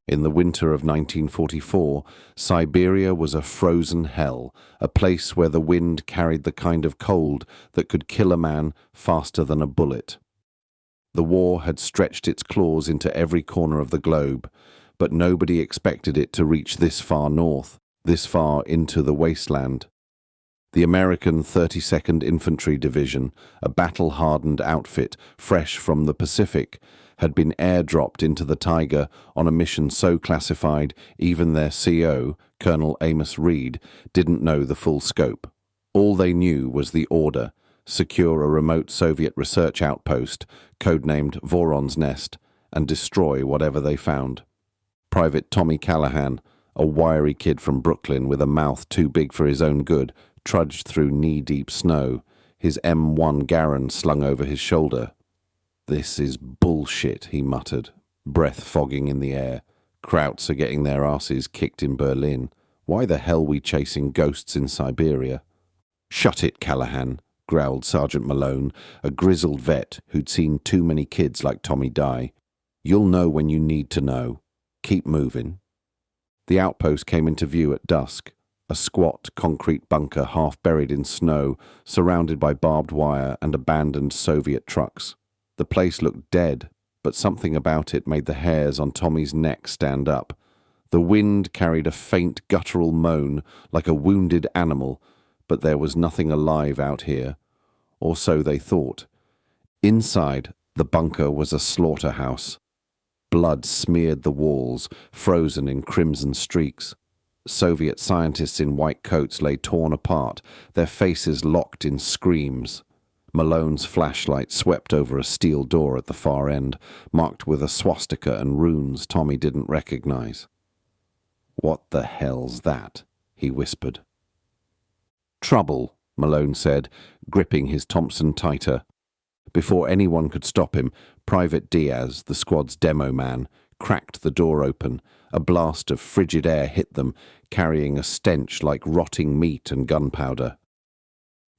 In the winter of 1944, Siberia was a frozen hell, a place where the wind carried the kind of cold that could kill a man faster than a bullet. The war had stretched its claws into every corner of the globe, but nobody expected it to reach this far north, this far into the wasteland. The American 32nd Infantry Division, a battle-hardened outfit fresh from the Pacific, had been airdropped into the taiga on a mission so classified even their CO, Colonel Amos Reed, didn't know the full scope. All they knew was the order: secure a remote Soviet research outpost, codenamed Voron's Nest, and destroy whatever they found. Private Tommy Callahan, a wiry kid from Brooklyn with a mouth too big for his own good, trudged through knee-deep snow, his M1 Garand slung over his shoulder. "This is bullshit," he muttered, breath fogging in the air. "Krauts are getting their asses kicked in Berlin. Why the hell we chasing ghosts in Siberia?" "Shut it, Callahan," growled Sergeant Malone, a grizzled vet who'd seen too many kids like Tommy die. "You'll know when you need to know. Keep moving." The outpost came into view at dusk, a squat concrete bunker half buried in snow, surrounded by barbed wire and abandoned Soviet trucks. The place looked dead, but something about it made the hairs on Tommy's neck stand up. The wind carried a faint guttural moan like a wounded animal, but there was nothing alive out here, or so they thought. Inside, the bunker was a slaughterhouse. Blood smeared the walls, frozen in crimson streaks. Soviet scientists in white coats lay torn apart, their faces locked in screams. Malone's flashlight swept over a steel door at the far end, marked with a swastika and runes Tommy didn't recognize. "What the hell's that?" he whispered. "Trouble," Malone said, gripping his Thompson tighter. Before anyone could stop him, Private Diaz, the squad's demo man, cracked the door open. A blast of frigid air hit them, carrying a stench like rotting meat and gunpowder.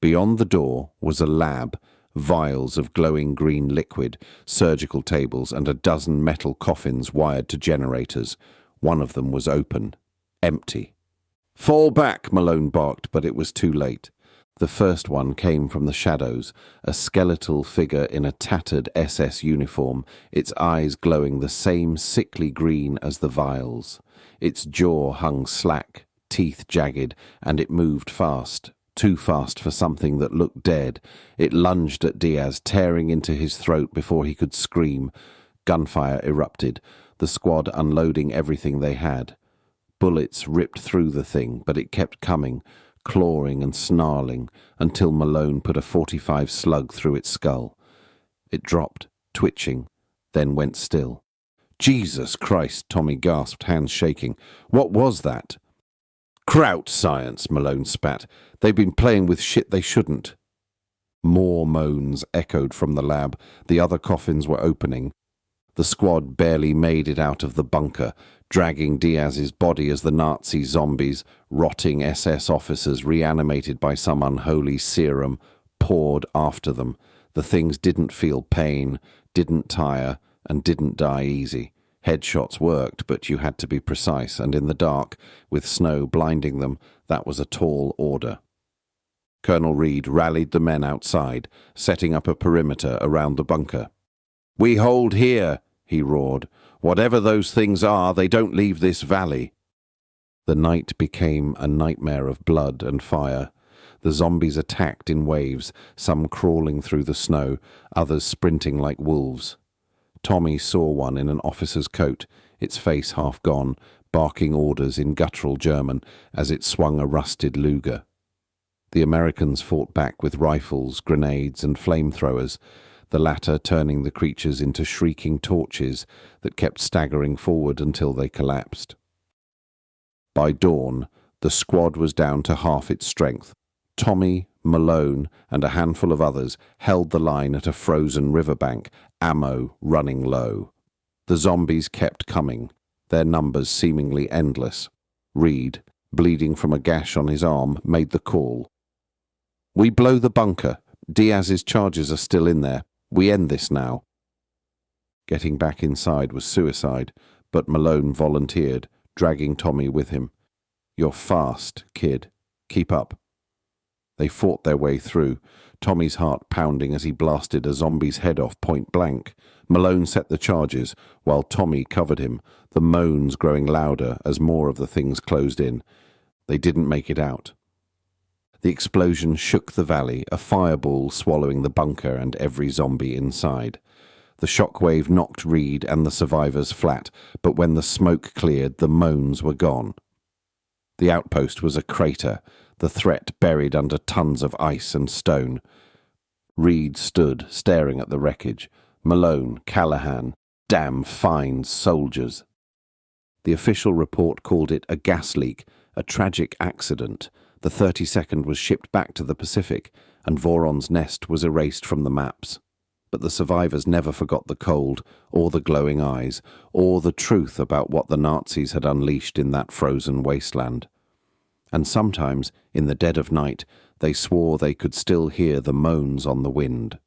Beyond the door was a lab, vials of glowing green liquid, surgical tables, and a dozen metal coffins wired to generators. One of them was open, empty. "Fall back," Malone barked, but it was too late. The first one came from the shadows, a skeletal figure in a tattered SS uniform, its eyes glowing the same sickly green as the vials. Its jaw hung slack, teeth jagged, and it moved fast. Too fast for something that looked dead. It lunged at Diaz, tearing into his throat before he could scream. Gunfire erupted, the squad unloading everything they had. Bullets ripped through the thing, but it kept coming, clawing and snarling, until Malone put a .45 slug through its skull. It dropped, twitching, then went still. "Jesus Christ," Tommy gasped, hands shaking. "What was that?" "Kraut science," Malone spat. "They've been playing with shit they shouldn't." More moans echoed from the lab. The other coffins were opening. The squad barely made it out of the bunker, dragging Diaz's body as the Nazi zombies, rotting SS officers reanimated by some unholy serum, poured after them. The things didn't feel pain, didn't tire, and didn't die easy. Headshots worked, but you had to be precise, and in the dark, with snow blinding them, that was a tall order. Colonel Reed rallied the men outside, setting up a perimeter around the bunker. "We hold here," he roared. "Whatever those things are, they don't leave this valley." The night became a nightmare of blood and fire. The zombies attacked in waves, some crawling through the snow, others sprinting like wolves. Tommy saw one in an officer's coat, its face half gone, barking orders in guttural German as it swung a rusted Luger. The Americans fought back with rifles, grenades, and flamethrowers, the latter turning the creatures into shrieking torches that kept staggering forward until they collapsed. By dawn, the squad was down to half its strength. Tommy, Malone, and a handful of others held the line at a frozen riverbank, ammo running low. The zombies kept coming, their numbers seemingly endless. Reed, bleeding from a gash on his arm, made the call. "We blow the bunker. Diaz's charges are still in there. We end this now." Getting back inside was suicide, but Malone volunteered, dragging Tommy with him. "You're fast, kid. Keep up." They fought their way through, Tommy's heart pounding as he blasted a zombie's head off point blank. Malone set the charges, while Tommy covered him, the moans growing louder as more of the things closed in. They didn't make it out. The explosion shook the valley, a fireball swallowing the bunker and every zombie inside. The shockwave knocked Reed and the survivors flat, but when the smoke cleared, the moans were gone. The outpost was a crater, the threat buried under tons of ice and stone. Reed stood, staring at the wreckage. Malone, Callahan, damn fine soldiers. The official report called it a gas leak, a tragic accident. The 32nd was shipped back to the Pacific, and Voron's nest was erased from the maps. But the survivors never forgot the cold, or the glowing eyes, or the truth about what the Nazis had unleashed in that frozen wasteland. And sometimes, in the dead of night, they swore they could still hear the moans on the wind.